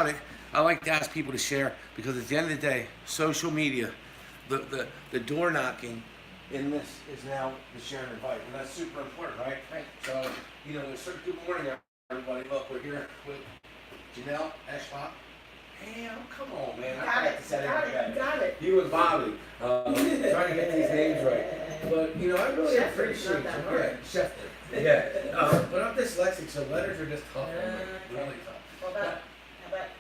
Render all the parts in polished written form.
it, I like to ask people to share because at the end of the day, social media, the door knocking in this is now the share and invite, and that's super important, right? Right. So, good morning, everybody. Look, we're here with Jonelle Eschbach. Hey, come on, man. Got it. You and Bobby, trying to get these names right. But, I really appreciate you. Yeah, Schefter. Yeah. But I'm dyslexic, so letters are just tough. Really tough. How about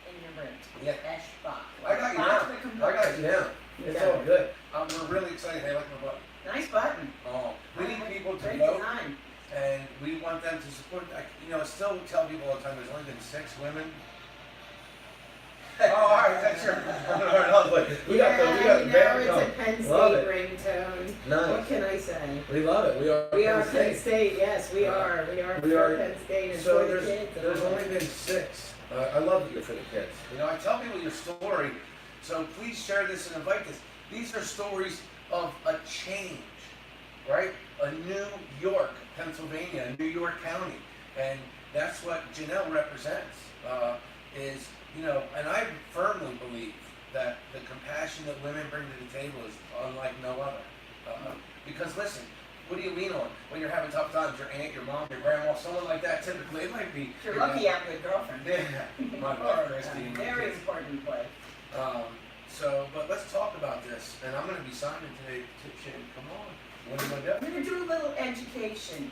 in your room? Yeah. Eschbach. I got you now. It's all good. We're really excited. Hey, like my button. Nice button. Oh, we need people to Great vote, design. and we want them to support. I still tell people all the time. There's only been 6 women. Oh, all right, that's your. We got the band. It's a Penn State ringtone. Nice. What can I say? We love it. We are Penn State. Yes, we are. We are for Penn State and so for the kids. There's only been 6. I love that you're for the kids. I tell people your story, so please share this and invite this. These are stories of a change, right? A New York, Pennsylvania, New York County, and that's what Jonelle represents. And I firmly believe that the compassion that women bring to the table is unlike no other. Because listen, what do you lean on when you're having tough times? Your aunt, your mom, your grandma, someone like that. Typically, it might be. You're lucky you have a good girlfriand. Yeah, my wife, Christine. Very important play. But let's talk about this. And I'm going to be signing today. Come on. What am I doing? We're going to do a little education.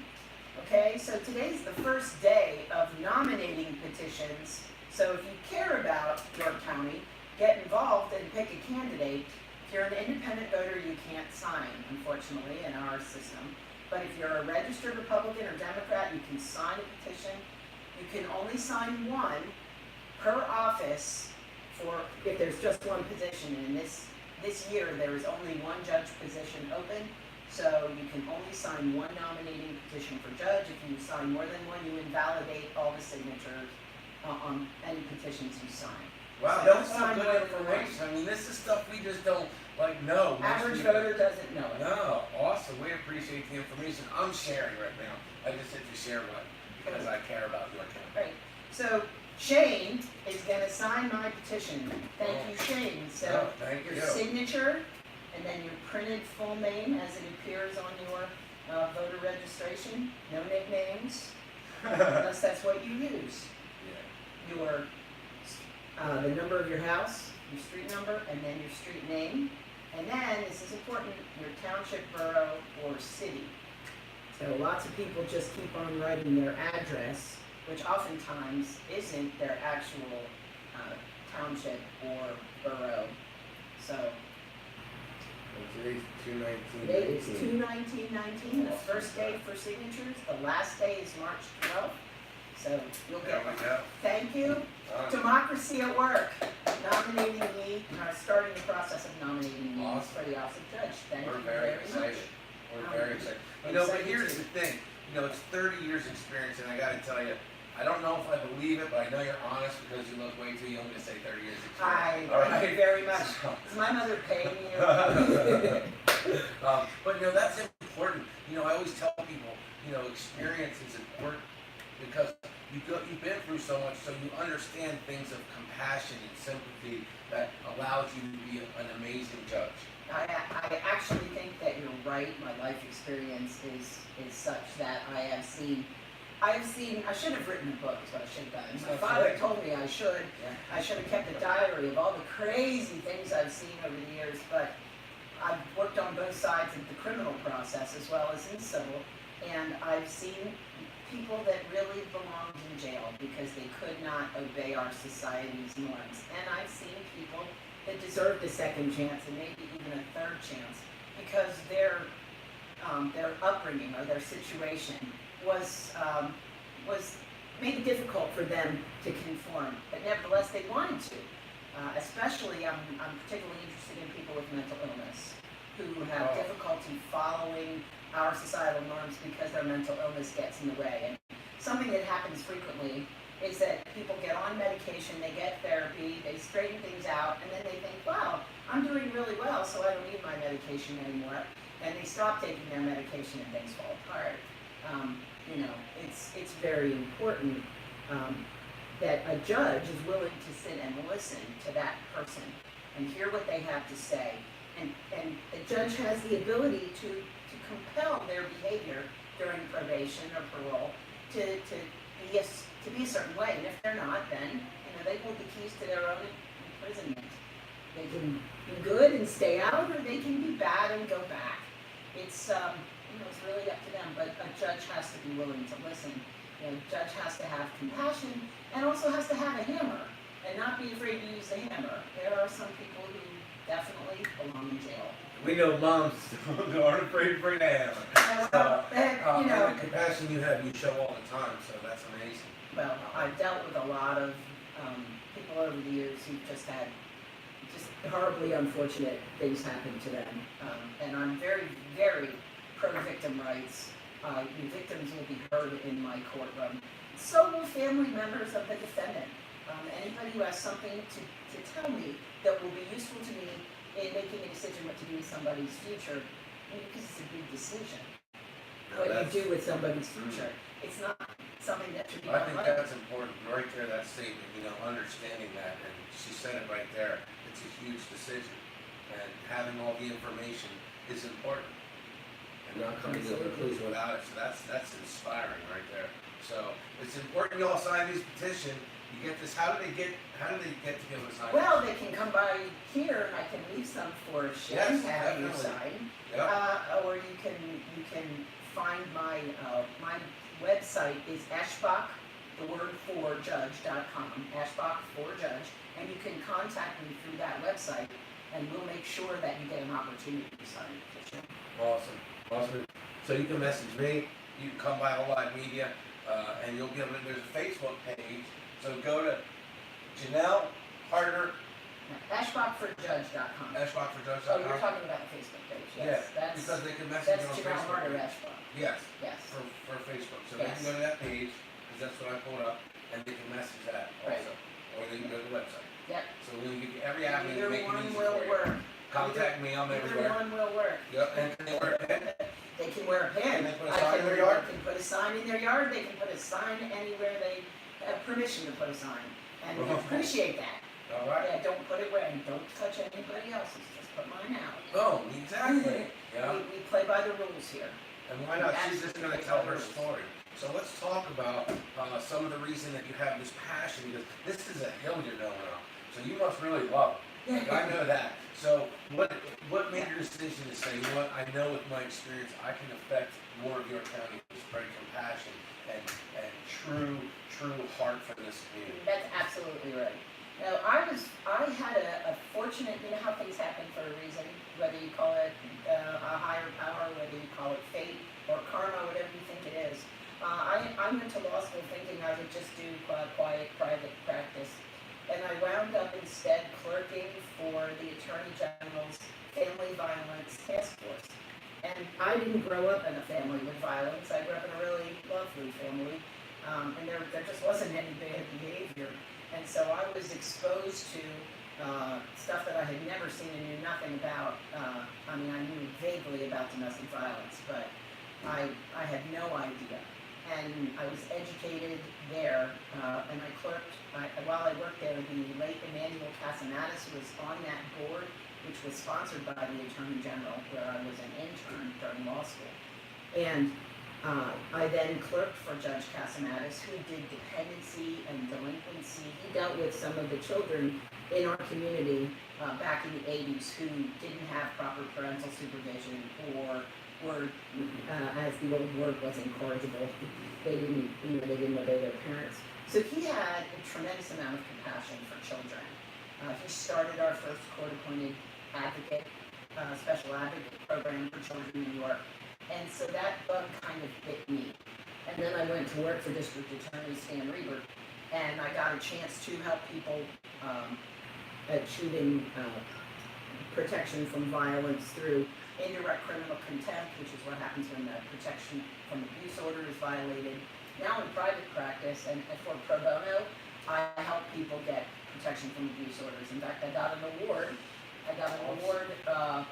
Okay, so today's the first day of nominating petitions. So if you care about York County, get involved and pick a candidate. If you're an independent voter, you can't sign, unfortunately, in our system. But if you're a registered Republican or Democrat, you can sign a petition. You can only sign one per office if there's just one position. And this year, there is only one judge position open. So you can only sign one nominating petition for judge. If you sign more than one, you invalidate all the signatures on any petitions you sign. Wow, So that's some good information. This is stuff we just don't know. Average voter doesn't know it. No, awesome. We appreciate the information. I'm sharing right now. I just hit the share button because I care about your account. Right. So Shane is going to sign my petition. Thank you, Shane. So thank your you. signature and then your printed full name as it appears on your voter registration. No nicknames, unless that's what you use. Your the number of your house, your street number, and then your street name. And then, this is important, your township, borough, or city. So lots of people just keep on writing their address, which oftentimes isn't their actual township or borough. So today's 2/19/19. today is 2/19/19, the first day for signatures. The last day is March 12th. So you'll get one. Thank you. Democracy at work. Nominating me, starting the process of nominating me for the office of judge. Thank you very much. We're very excited. But here's the thing. It's 30 years experience, and I got to tell you, I don't know if I believe it, but I know you're honest because you look way too young to say 30 years experience. Thank you very much. Is my mother paying you? But that's important. I always tell people, experience is important because you've been through so much, so you understand things of compassion and sympathy that allows you to be an amazing judge. I actually think that you're right. My life experience is such that I should have written a book, is what I should have done. My father told me I should. I should have kept a diary of all the crazy things I've seen over the years, but I've worked on both sides of the criminal process as well as in civil, and I've seen people that really belonged in jail because they could not obey our society's norms. And I've seen people that deserved a second chance and maybe even a third chance because their upbringing or their situation was made it difficult for them to conform. But nevertheless, they wanted to. Especially, I'm particularly interested in people with mental illness who have difficulty following our societal norms because their mental illness gets in the way. And something that happens frequently is that people get on medication, they get therapy, they straighten things out, and then they think, wow, I'm doing really well, so I don't need my medication anymore. And they stop taking their medication and things fall apart. It's very important that a judge is willing to sit and listen to that person and hear what they have to say. And the judge has the ability to compel their behavior during probation or parole to be a certain way. And if they're not, then they hold the keys to their own imprisonment. They can be good and stay out, or they can be bad and go back. It's it's really up to them. But a judge has to be willing to listen. A judge has to have compassion and also has to have a hammer and not be afraid to use the hammer. There are some people who definitely belong in jail. We know moms who aren't afraid to bring the hammer. And the compassion you have, you show all the time, so that's amazing. Well, I've dealt with a lot of people over the years who've just had horribly unfortunate things happen to them. And I'm very, very pro-victim rights. The victims will be heard in my courtroom. So will family members of the defendant. Anybody who has something to tell me that will be useful to me in making a decision what to do with somebody's future, because it's a big decision. What you do with somebody's future. It's not something that should be done. I think that's important, right there, that statement, understanding that, and she said it right there. It's a huge decision, and having all the information is important. And not coming to a conclusion without it, so that's inspiring right there. So it's important you all sign this petition. You get this. How do they get to give us sign? Well, they can come by here. I can leave some for Shannon to have you sign. Yep. Or you can find my website is Eschbach, the word for judge.com, Eschbach for judge, and you can contact me through that website, and we'll make sure that you get an opportunity to sign the petition. Awesome. So you can message me. You can come by Whole Live Media, and you'll be able to. There's a Facebook page. So go to Jonelle Harder. Eschbachforjudge.com. Eschbachforjudge.com. Oh, you're talking about the Facebook page. Yes, yeah, because they can message me on Facebook. That's Jonelle Harder Eschbach. Yes. Yes. For Facebook. So yes. they can go to that page, because that's what I pulled up, and they can message that also. Right. Or they can go to the website. Yep. So we'll give you every avenue to Either make it one easy will for you. work. Contact me, I'm everywhere. Either one will work. Yep, and can they wear a pen? They can wear a pen. Can they put a sign in their yard? They can put a sign in their yard. They can put a sign anywhere they have permission to put a sign. And we appreciate that. All right. Yeah, don't put it where, and don't touch anybody else's. Just put mine out. Oh, exactly. Yeah. We play by the rules here. And why not? She's just going to tell her story. So let's talk about some of the reason that you have this passion, because this is a hill you're going on. So you must really love it. Like, I know that. So what made your decision to say, I know with my experience I can affect more of your county with spread compassion and true heart for this community? That's absolutely right. Now, I had a fortunate, how things happen for a reason, whether you call it a higher power, whether you call it fate or karma, whatever you think it is. I went to law school thinking I would just do quiet private practice, and I wound up instead clerking for the Attorney General's Family Violence Task Force. And I didn't grow up in a family with violence. I grew up in a really lovely family, and there just wasn't any bad behavior. And so I was exposed to stuff that I had never seen and knew nothing about. I knew vaguely about domestic violence, but I had no idea. And I was educated there, and I clerked. While I worked there, the late Emmanuel Casamatis was on that board, which was sponsored by the Attorney General, where I was an intern during law school. And I then clerked for Judge Casamatis, who did dependency and delinquency. He dealt with some of the children in our community back in the 80s who didn't have proper parental supervision or were, as the old word was, incorrigible. They didn't obey their parents. So he had a tremendous amount of compassion for children. He started our first court-appointed advocate, special advocate program for children in New York. And so that bug kind of bit me. And then I went to work for District Attorney Stan Reber, and I got a chance to help people achieving protection from violence through indirect criminal contempt, which is what happens when the protection from abuse order is violated. Now in private practice and for pro bono, I help people get protection from abuse orders. In fact, I got an award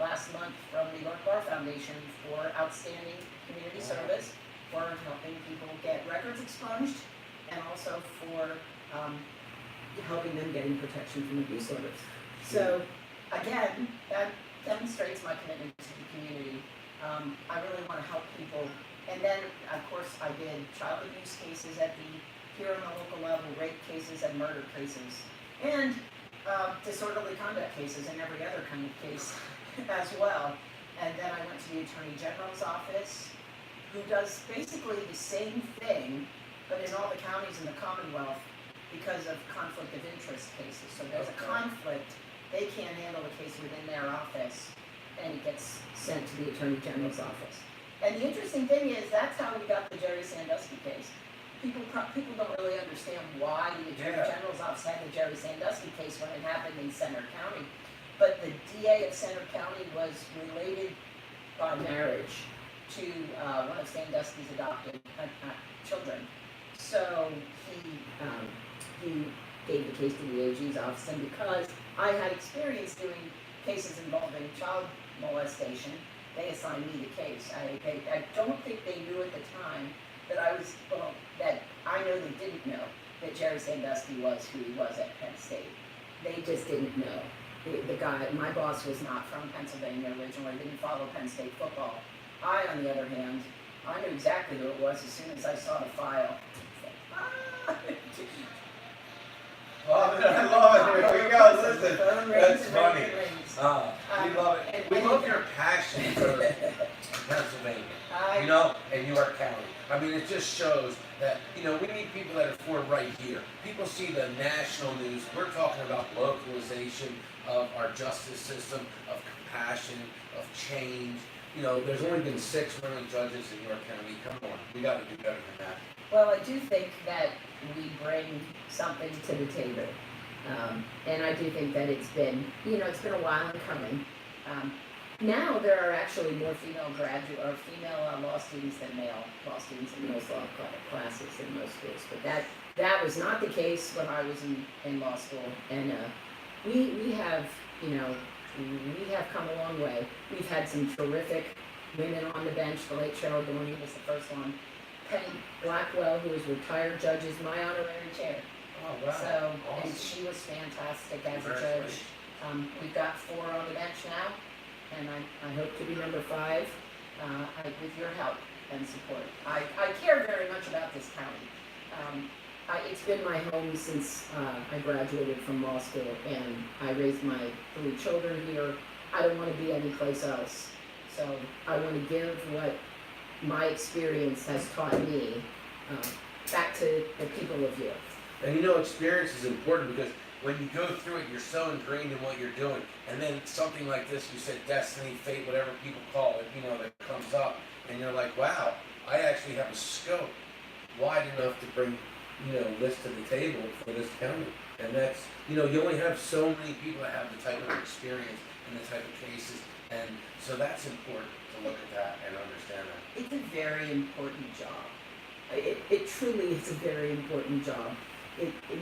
last month from the York Bar Foundation for outstanding community service for helping people get records expunged, and also for helping them getting protection from abuse orders. So again, that demonstrates my commitment to the community. I really want to help people. And then, of course, I did child abuse cases here on the local level, rape cases and murder cases, and disorderly conduct cases and every other kind of case as well. And then I went to the Attorney General's office, who does basically the same thing, but in all the counties in the Commonwealth because of conflict of interest cases. So there's a conflict, they can't handle the case within their office, and it gets sent to the Attorney General's office. And the interesting thing is, that's how we got the Jerry Sandusky case. People don't really understand why the Attorney General's office had the Jerry Sandusky case when it happened in Center County. But the DA of Center County was related by marriage to one of Sandusky's adopted children. So he gave the case to the AG's office, and because I had experience doing cases involving child molestation, they assigned me the case. I don't think they knew at the time that that I know they didn't know that Jerry Sandusky was who he was at Penn State. They just didn't know. The guy, my boss, was not from Pennsylvania originally, didn't follow Penn State football. I, on the other hand, I knew exactly who it was as soon as I saw the file. I love it. Here we go. Listen, that's funny. We love it. We love your passion for Pennsylvania, and York County. I mean, it just shows that, we need people that are for right here. People see the national news. We're talking about localization of our justice system, of compassion, of change. There's only been 6 women judges in York County. Come on, we got to do better than that. Well, I do think that we bring something to the table. And I do think that it's been a while in coming. Now there are actually more female law students than male law students in most law classes in most schools. But that was not the case when I was in law school. And we have come a long way. We've had some terrific women on the bench. The late Cheryl Dorney was the first one. Penny Blackwell, who was retired judge, is my honorary chair. Oh, wow. So, awesome. And she was fantastic as a judge. We've got 4 on the bench now, and I hope to be number 5 with your help and support. I care very much about this county. It's been my home since I graduated from law school, and I raised my 3 children here. I don't want to be anyplace else. So I want to give what my experience has taught me back to the people of York. And experience is important because when you go through it, you're so ingrained in what you're doing. And then something like this, you said destiny, fate, whatever people call it, that comes up. And you're like, wow, I actually have a scope wide enough to bring, this to the table for this county. And that's, you only have so many people that have the type of experience and the type of cases. And so that's important to look at that and understand that. It's a very important job. It truly is a very important job.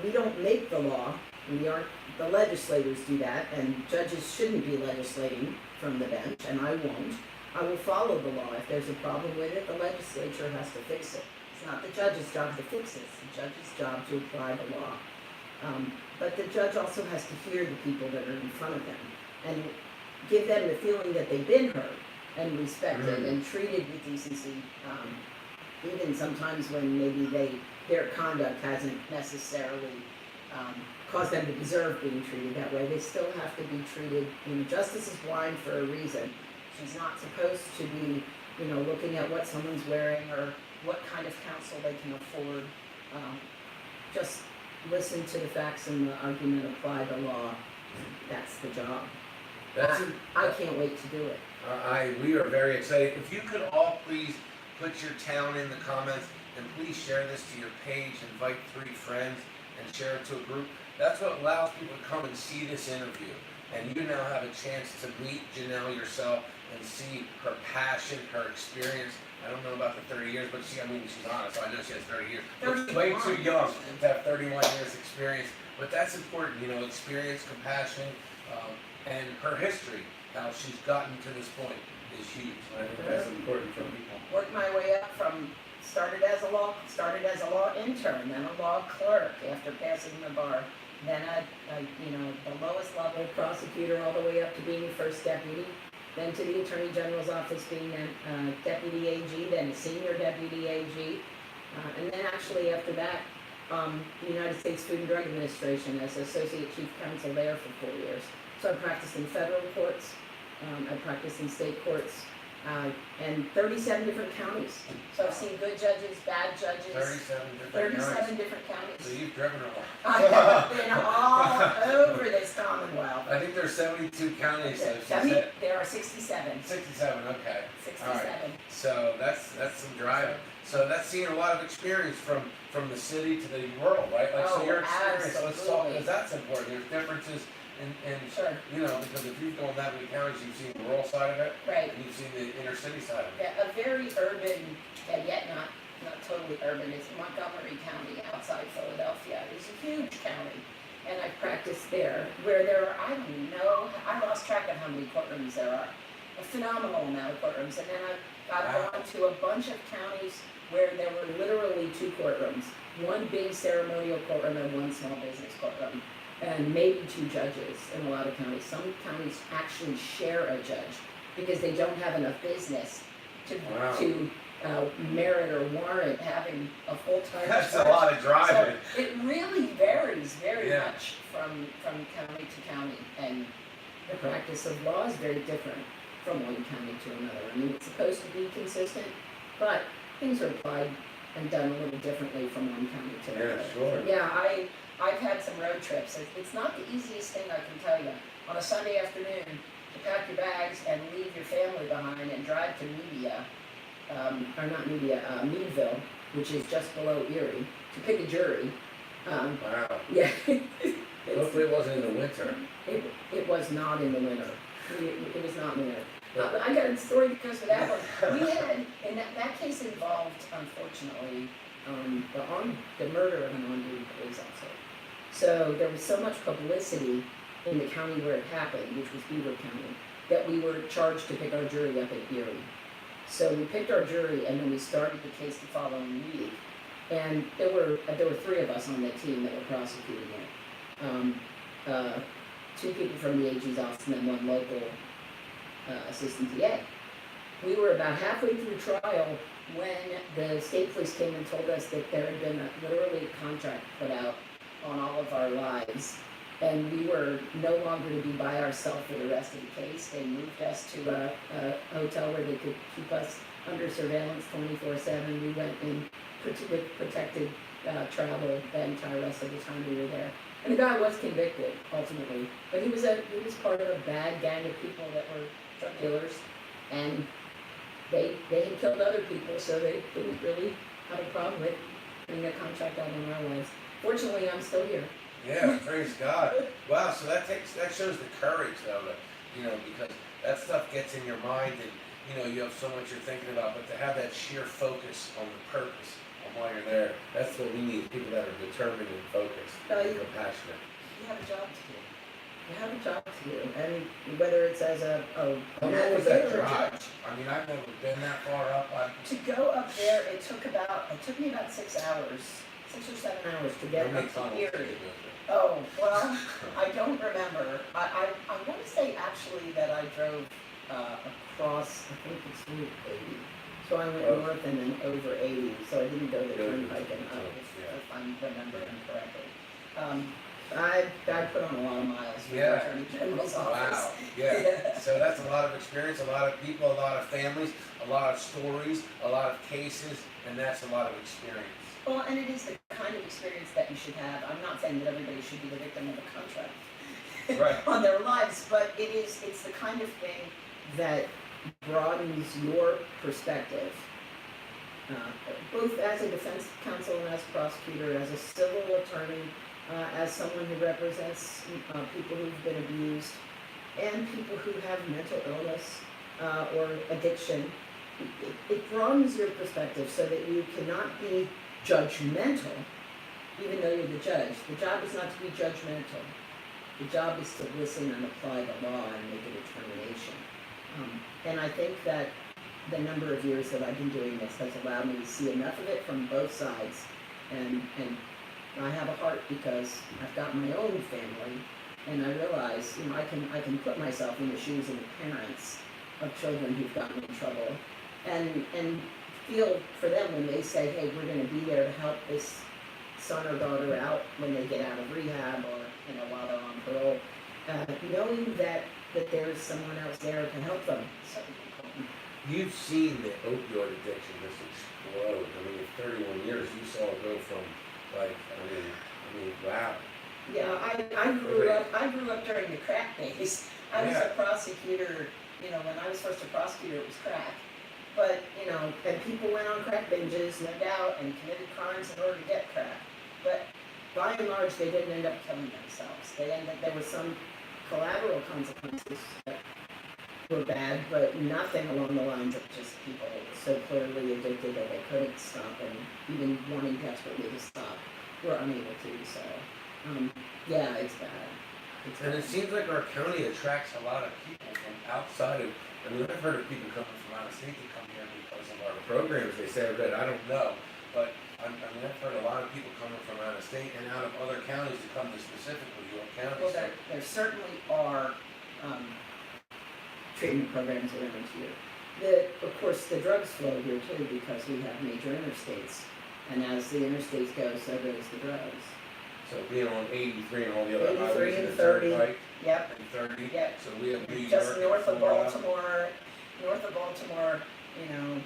We don't make the law. The legislators do that, and judges shouldn't be legislating from the bench, and I won't. I will follow the law. If there's a problem with it, the legislature has to fix it. It's not the judge's job to fix it. It's the judge's job to apply the law. But the judge also has to hear the people that are in front of them and give them the feeling that they've been heard and respected and treated with decency, even sometimes when maybe their conduct hasn't necessarily caused them to deserve being treated that way. They still have to be treated. Justice is blind for a reason. She's not supposed to be, looking at what someone's wearing or what kind of counsel they can afford. Just listen to the facts and the argument, apply the law. That's the job. I can't wait to do it. We are very excited. If you could all please put your town in the comments and please share this to your page, invite 3 friends and share it to a group. That's what allows people to come and see this interview. And you now have a chance to meet Jonelle yourself and see her passion, her experience. I don't know about the 30 years, but she's honest, so I know she has 30 years. Looks way too young to have 31 years experience. But that's important, experience, compassion, and her history, how she's gotten to this point is huge. I think that's important for people. Worked my way up from started as a law intern, then a law clerk after passing the bar, then the lowest level prosecutor all the way up to being first deputy, then to the Attorney General's office being deputy AG, then a senior deputy AG, and then actually after that, the United States Food and Drug Administration as associate chief counsel there for 4 years. So I practiced in federal courts, I practiced in state courts, and 37 different counties. So I've seen good judges, bad judges. 37 different counties. So you've driven a lot. I have been all over this Commonwealth. I think there's 72 counties. There are 67. 67, okay. 67. All right. So that's some driving. So that's seeing a lot of experience from the city to the rural, right? Like, so your experience, let's talk, because that's important. There's differences in Sure. because if you've gone that many counties, you've seen the rural side of it, Right. and you've seen the inner city side of it. Yeah, a very urban, and yet not totally urban, is Montgomery County outside Philadelphia. It's a huge county, and I practiced there, where there are, I don't know, I lost track of how many courtrooms there are. A phenomenal amount of courtrooms, and then I got on to a bunch of counties where there were literally 2 courtrooms, one big ceremonial courtroom and one small business courtroom, and maybe 2 judges in a lot of counties. Some counties actually share a judge because they don't have enough business to merit or warrant having a full-time judge. That's a lot of driving. So it really varies very much from county to county, and the practice of law is very different from one county to another. I mean, it's supposed to be consistent, but things are applied and done a little differently from one county to another. Yeah, sure. Yeah, I've had some road trips. It's not the easiest thing I can tell you. On a Sunday afternoon, to pack your bags and leave your family behind and drive to Meadville, which is just below Erie, to pick a jury. Wow. Yeah. Hopefully it wasn't in the winter. It was not in the winter. It was not in the winter. But I got a story that goes with that one. We had, and that case involved, unfortunately, the murder of an on-duty police officer. So there was so much publicity in the county where it happened, which was Beaver County, that we were charged to pick our jury up at Erie. So we picked our jury, and then we started the case the following week. And there were 3 of us on that team that were prosecuting it. 2 people from the AG's office and then 1 local assistant DA. We were about halfway through trial when the state police came and told us that there had been literally a contract put out on all of our lives, and we were no longer to be by ourselves for the rest of the case. They moved us to a hotel where they could keep us under surveillance 24/7. We went in with protected travel the entire rest of the time we were there. And the guy was convicted ultimately, but he was part of a bad gang of people that were drug dealers, and they had killed other people, so they didn't really have a problem with putting a contract out on our lives. Fortunately, I'm still here. Yeah, praise God. Wow, so that shows the courage though, because that stuff gets in your mind, and you have so much you're thinking about, but to have that sheer focus on the purpose of why you're there, that's what we need, people that are determined and focused and compassionate. You have a job to do. You have a job to do, and whether it's as a How long was that drive? I mean, I've never been that far up. To go up there, it took me about 6 hours, 6 or 7 hours to get up to Erie. Oh, well, I don't remember. I want to say actually that I drove across, I think it's Route 80. So I went north and then over 80, so I didn't go the turnpike and up, if I'm remembering correctly. I put on a lot of miles for the Attorney General's office. Wow, yeah. So that's a lot of experience, a lot of people, a lot of families, a lot of stories, a lot of cases, and that's a lot of experience. Well, and it is the kind of experience that you should have. I'm not saying that everybody should be the victim of a contract on their lives, but it's the kind of thing that broadens your perspective, both as a defense counsel and as a prosecutor, as a civil attorney, as someone who represents people who've been abused, and people who have mental illness or addiction. It broadens your perspective so that you cannot be judgmental, even though you're the judge. The job is not to be judgmental. The job is to listen and apply the law and make a determination. And I think that the number of years that I've been doing this has allowed me to see enough of it from both sides, and I have a heart because I've got my own family, and I realize, you know, I can put myself in the shoes of the parents of children who've gotten in trouble, and feel for them when they say, hey, we're going to be there to help this son or daughter out when they get out of rehab, or, you know, while they're on parole, knowing that there's someone else there to help them. So important. You've seen the opioid addiction just explode. I mean, in 31 years, you saw it go from, like, I mean, wow. Yeah, I grew up during the crack days. I was a prosecutor, you know, when I was first a prosecutor, it was crack. But, you know, and people went on crack binges, no doubt, and committed crimes in order to get crack. But by and large, they didn't end up killing themselves. There were some collateral consequences that were bad, but nothing along the lines of just people so clearly addicted that they couldn't stop, and even wanting desperately to stop were unable to. So, yeah, it's bad. And it seems like our county attracts a lot of people from outside of, I mean, I've heard of people coming from out of state to come here because of our programs. They say that, I don't know, but I mean, I've heard a lot of people coming from out of state and out of other counties to come to specifically York County. Well, there certainly are treatment programs around here. Of course, the drugs flow here too because we have major interstates, and as the interstates go, so goes the drugs. So being on 83 and all the other 83 highways and the 30. turnpike, Yep. and 30. Yep. So we have New York. Just north of and Florida. Baltimore, you know,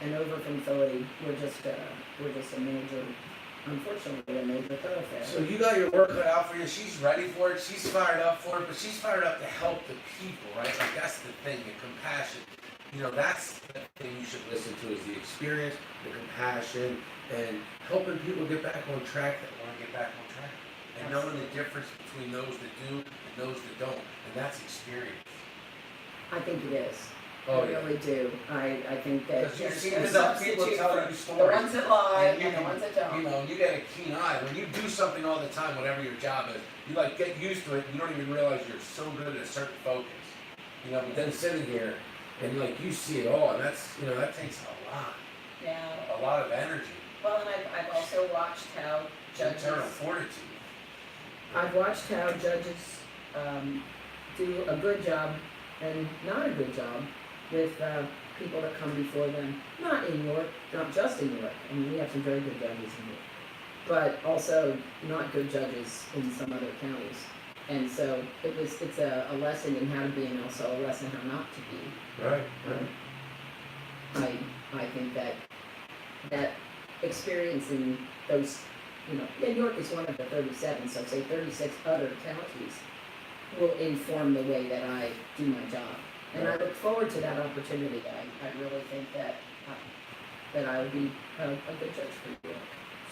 and over from Philly, we're just a major, unfortunately, a major thoroughfare. So you got your work cut out for you. She's ready for it. She's fired up for it, but she's fired up to help the people, right? Like that's the thing, the compassion. You know, that's the thing you should listen to is the experience, the compassion, and helping people get back on track that want to get back on track. And knowing the difference between those that do and those that don't. And that's experience. I think it is. Oh, I really do. I think that Because you've seen there's enough people substitute telling for you the stories. ones that lie you and the ones that don't. You know, you get a keen eye. When you do something all the time, whatever your job is, you like get used to it. You don't even realize you're so good at a certain focus. You know, but then sitting here and like you see it all, and that's, you know, that takes a lot. Yeah. A lot of energy. Well, and I've also watched how judges. Internal fortitude. I've watched how judges do a good job and not a good job with people that come before them. Not in York, not just in York. I mean, we have some very good judges in York, but also not good judges in some other counties. And so it's a lesson in how to be, and also a lesson how not to be. Right. I think that experience in those, you know, and York is one of the 37, so say 36 other counties will inform the way that I do my job. And I look forward to that opportunity. I really think that I will be a good judge for York.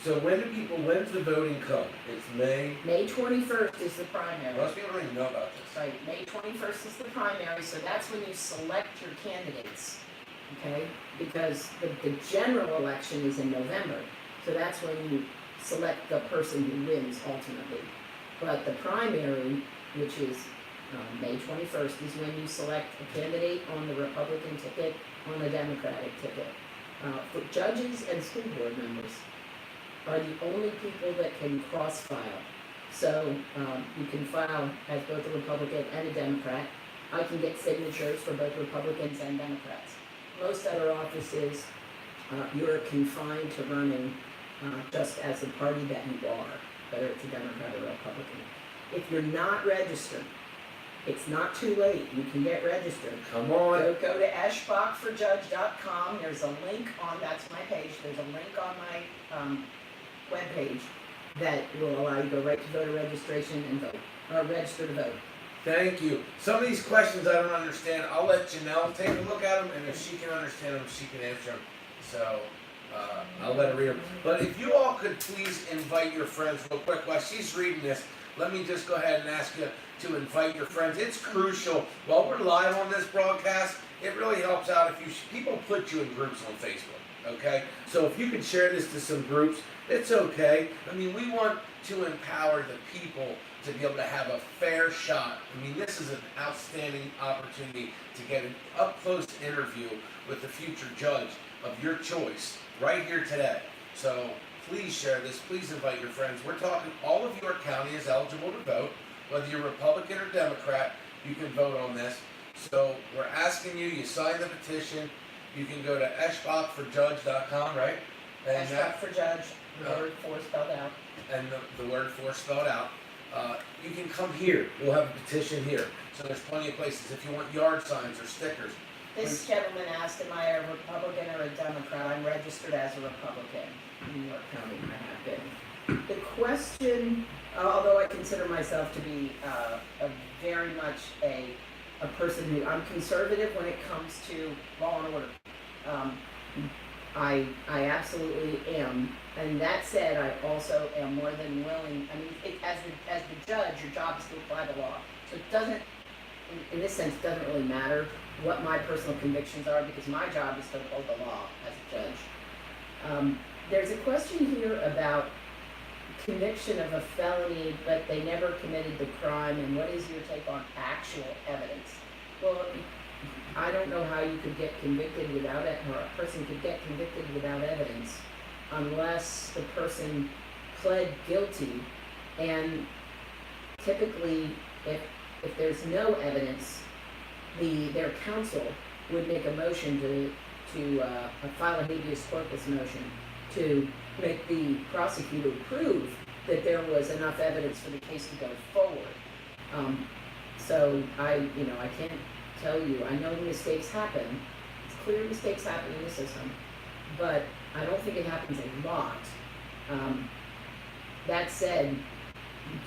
So when's the voting come? It's May? May 21st is the primary. Most people don't even know about this. Right, May 21st is the primary, so that's when you select your candidates, okay? Because the general election is in November, so that's when you select the person who wins ultimately. But the primary, which is May 21st, is when you select a candidate on the Republican ticket, on the Democratic ticket. For judges and school board members are the only people that can cross-file. So you can file as both a Republican and a Democrat. I can get signatures for both Republicans and Democrats. Most other offices, you're confined to running just as the party that you are, whether it's a Democrat or a Republican. If you're not registered, it's not too late. You can get registered. Come on. Go to eschbachforjudge.com. There's a link on, that's my page, there's a link on my webpage that will allow you to go right to voter registration and vote, or register to vote. Thank you. Some of these questions I don't understand. I'll let Jonelle take a look at them, and if she can understand them, she can answer them. So I'll let her read them. But if you all could please invite your friends real quick while she's reading this, let me just go ahead and ask you to invite your friends. It's crucial. While we're live on this broadcast, it really helps out if people put you in groups on Facebook, okay? So if you could share this to some groups, it's okay. I mean, we want to empower the people to be able to have a fair shot. I mean, this is an outstanding opportunity to get an up-close interview with the future judge of your choice right here today. So please share this. Please invite your friends. We're talking all of York County is eligible to vote. Whether you're Republican or Democrat, you can vote on this. So we're asking you, you sign the petition. You can go to eschbachforjudge.com, right? And Eschbach for judge, the word for spelled out. and the word for spelled out. You can come here. We'll have a petition here. So there's plenty of places. If you want yard signs or stickers. This gentleman asked, am I a Republican or a Democrat? I'm registered as a Republican in New York County, I have been. The question, although I consider myself to be a very much a person who, I'm conservative when it comes to law and order. I absolutely am. And that said, I also am more than willing, I mean, as the judge, your job is to apply the law. So it doesn't, in this sense, it doesn't really matter what my personal convictions are, because my job is to uphold the law as a judge. There's a question here about conviction of a felony, but they never committed the crime, and what is your take on actual evidence? Well, I don't know how you could get convicted without it, or a person could get convicted without evidence, unless the person pled guilty. And typically, if there's no evidence, their counsel would make a motion to file a habeas corpus motion to make the prosecutor prove that there was enough evidence for the case to go forward. So I can't tell you. I know mistakes happen. It's clear mistakes happen in the system, but I don't think it happens a lot. That said,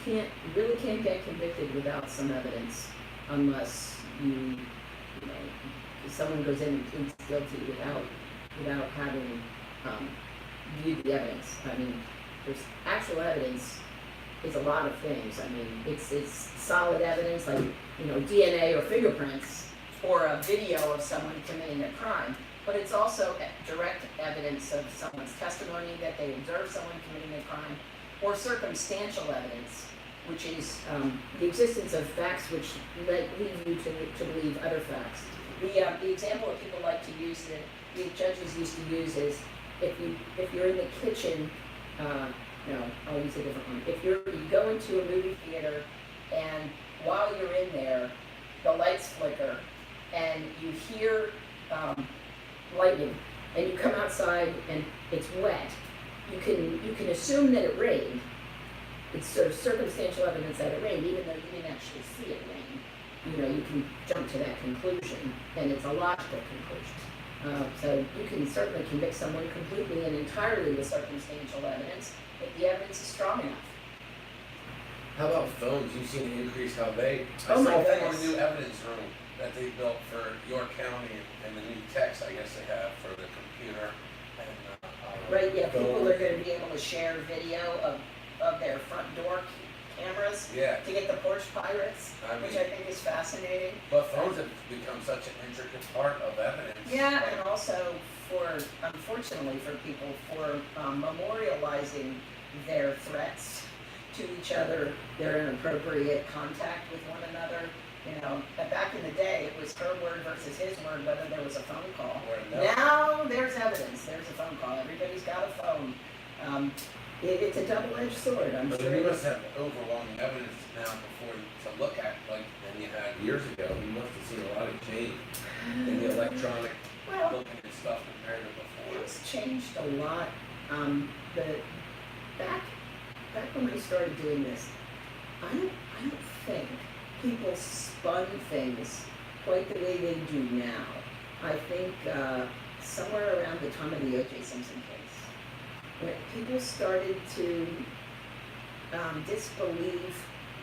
you really can't get convicted without some evidence, unless someone goes in and pleads guilty without having viewed the evidence. I mean, there's actual evidence is a lot of things. I mean, it's solid evidence like DNA or fingerprints or a video of someone committing a crime, but it's also direct evidence of someone's testimony that they observed someone committing a crime, or circumstantial evidence, which is the existence of facts which lead you to believe other facts. The example that people like to use, that the judges used to use, is if you're in the kitchen. No, I'll use a different one. If you go into a movie theater, and while you're in there, the lights flicker, and you hear lightning, and you come outside and it's wet, you can assume that it rained. It's sort of circumstantial evidence that it rained, even though you didn't actually see it rain. You can jump to that conclusion, and it's a logical conclusion. So you can certainly convict someone completely and entirely with circumstantial evidence if the evidence is strong enough. How about phones? You've seen the increase how they. Oh my I saw goodness. a new evidence room that they built for York County and the new techs, I guess they have for the computer. And, Right, yeah, people phone. are going to be able to share video of their front door cameras Yeah. to get the porch pirates, which I mean, think is fascinating. but phones have become such an intricate part of evidence. Yeah, and also unfortunately for people, for memorializing their threats to each other, their inappropriate contact with one another. Back in the day, it was her word versus his word, whether there was a phone call. Now there's evidence. There's a phone call. Everybody's got a phone. It's a double-edged sword, I'm But sure. you must have overwhelming evidence now to look at, like than you had years ago. You must have seen a lot of change in the electronic Well, looking at stuff compared to before. it's changed a lot. Back when I started doing this, I don't think people spun things quite the way they do now. I think somewhere around the time of the O.J. Simpson case, when people started to disbelieve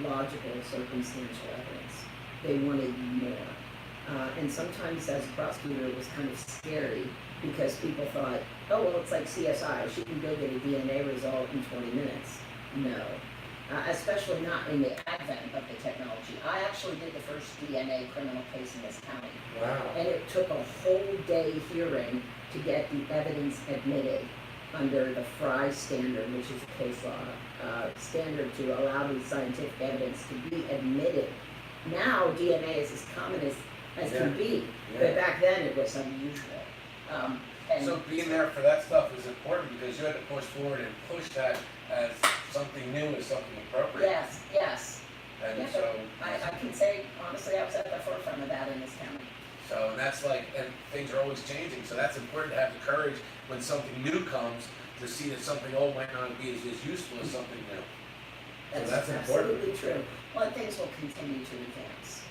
logical circumstantial evidence, they wanted more. And sometimes as a prosecutor, it was kind of scary, because people thought, oh, well, it's like CSI. She can go get a DNA result in 20 minutes. No. Especially not in the advent of the technology. I actually did the first DNA criminal case in this county. Wow. And it took a whole day hearing to get the evidence admitted under the Fry standard, which is a case law standard to allow the scientific evidence to be admitted. Now DNA is as common as can be, but back then it was unusual. And so being there for that stuff is important because you had to push forward and push that as something new, as something appropriate. Yes. And Yeah, so I can say, honestly, I was at the forefront of that in this county. So, and that's like, and things are always changing, so that's important to have the courage when something new comes to see that something old might not be as useful as something new. So that's important. Absolutely true. Well, things will continue to advance.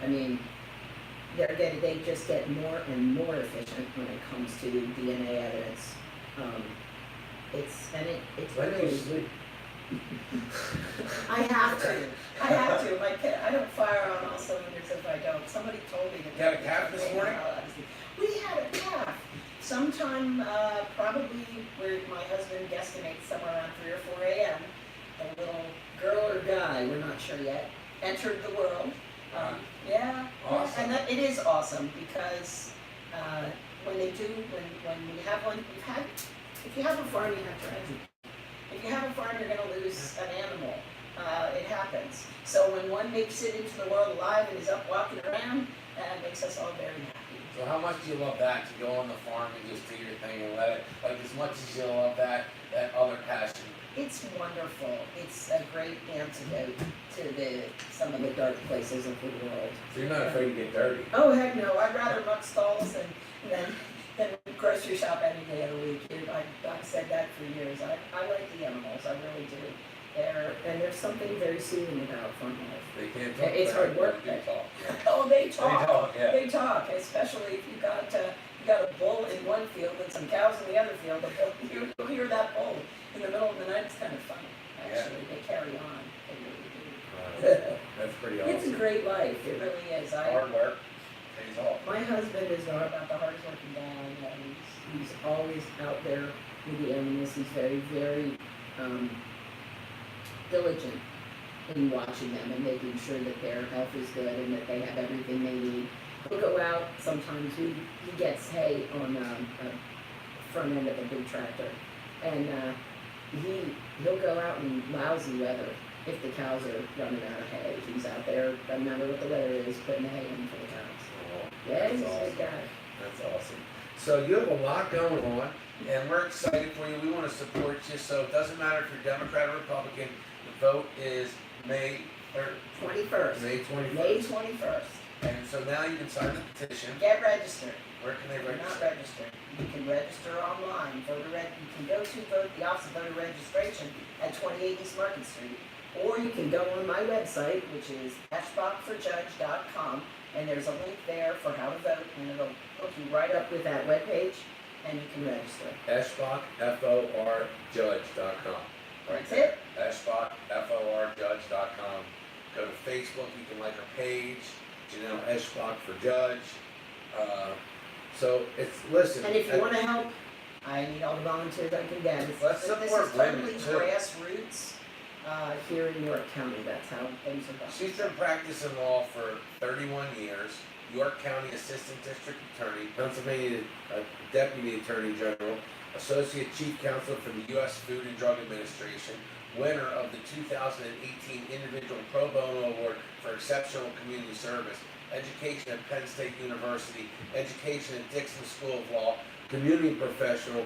I mean, they just get more and more efficient when it comes to DNA evidence. It's When do you really. sleep? I have to. My kid, I don't fire on all cylinders if I don't. Somebody told me that. You had a calf this morning? We had a calf. Sometime, probably where my husband guesstimates somewhere around 3 or 4 a.m. A little girl or guy, we're not sure yet, entered the world. Yeah. Awesome. And it is awesome because when you have one, if you have a farm, you have tragedy. If you have a farm, you're going to lose an animal. It happens. So when one makes it into the world alive and is up walking around, it makes us all very happy. So how much do you love that, to go on the farm and just do your thing and let it, like as much as you love that other passion? It's wonderful. It's a great antidote to some of the dark places of the world. So you're not afraid to get dirty? Oh, heck no. I'd rather muck stalls than grocery shop any day of the week. I've said that for years. I like the animals. I really do. There's something very soothing about farm life. They can't talk. It's hard work. They talk. Yeah. Oh, they talk. They talk, yeah. They talk, especially if you got a bull in one field and some cows in the other field. You'll hear that bull in the middle of the night. It's kind of funny, actually. Yeah. They carry on. They really do. That's pretty awesome. It's a great life. It really is. Hard work pays off. My husband is about the hardest working guy. He's always out there with the animals. He's very, very diligent in watching them and making sure that their health is good and that they have everything they need. He'll go out, sometimes he gets hay on a front end of a big tractor, and he'll go out in lousy weather if the cows are running out of hay. He's out there, doesn't matter what the weather is, putting the hay in for the cows. Oh, Yeah, he's awesome. a good guy. That's awesome. So you have a lot going on, and we're excited for you. We want to support you, so it doesn't matter if you're Democrat or Republican. The vote is May 21st. May 21st. May 21st. And so now you can sign the petition. Get registered. Where can they If you're not register? registered, you can register online. You can go to the Office of Voter Registration at 28 East Market Street, or you can go on my website, which is eschbachforjudge.com, and there's a link there for how to vote, and it'll hook you right up with that webpage, and you can register. Eschbach, FORjudge.com. That's it. Eschbach, FORjudge.com. Go to Facebook, you can like our page, Jonelle Eschbach for Judge. So listen. And if you want to help, I need all the volunteers I can get. Let's This is support women, totally too. grassroots here in York County. That's how things are done. She's been practicing law for 31 years, York County Assistant District Attorney, Pennsylvania Deputy Attorney General, Associate Chief Counsel for the U.S. Food and Drug Administration, winner of the 2018 Individual Pro Bono Award for Exceptional Community Service, education at Penn State University, education at Dixon School of Law, community professional,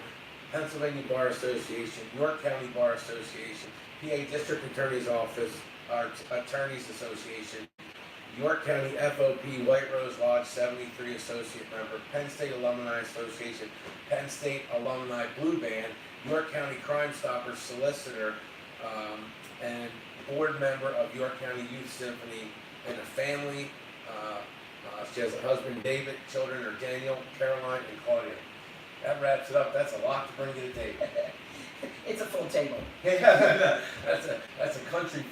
Pennsylvania Bar Association, York County Bar Association, PA District Attorney's Office, Attorneys Association, York County FOP, White Rose Lodge 73 Associate Member, Penn State Alumni Association, Penn State Alumni Blue Band, York County Crime Stoppers Solicitor, and board member of York County Youth Symphony, and a family. She has a husband, David, children are Daniel, Caroline, and Claudia. That wraps it up. That's a lot to bring to the table. It's a full table. Yeah, that's a country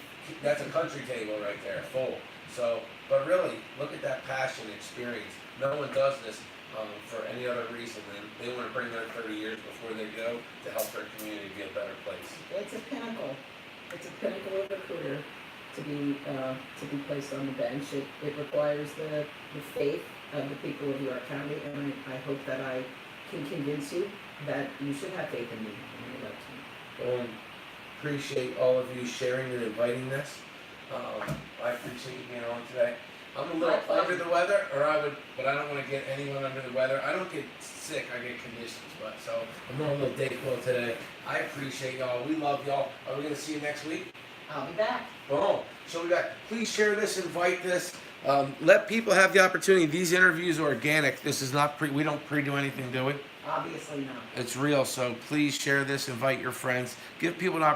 table right there, full. So, but really, look at that passion, experience. No one does this for any other reason than they want to bring their 30 years before they go to help their community be a better place. It's a pinnacle. It's a pinnacle of a career to be placed on the bench. It requires the faith of the people of York County, and I hope that I can convince you that you should have faith in me and elect me. Well, appreciate all of you sharing and inviting this. I appreciate you being on today. I'm a little under the weather, but I don't want to get anyone under the weather. I don't get sick, I get conditions, but so I'm on a little Dayquil today. I appreciate y'all. We love y'all. Are we gonna see you next week? I'll be back. Boom. So please share this, invite this. Let people have the opportunity. These interviews are organic. This is not we don't pre-do anything, do we? Obviously not. It's real. So please share this, invite your friends, give people an opportunity.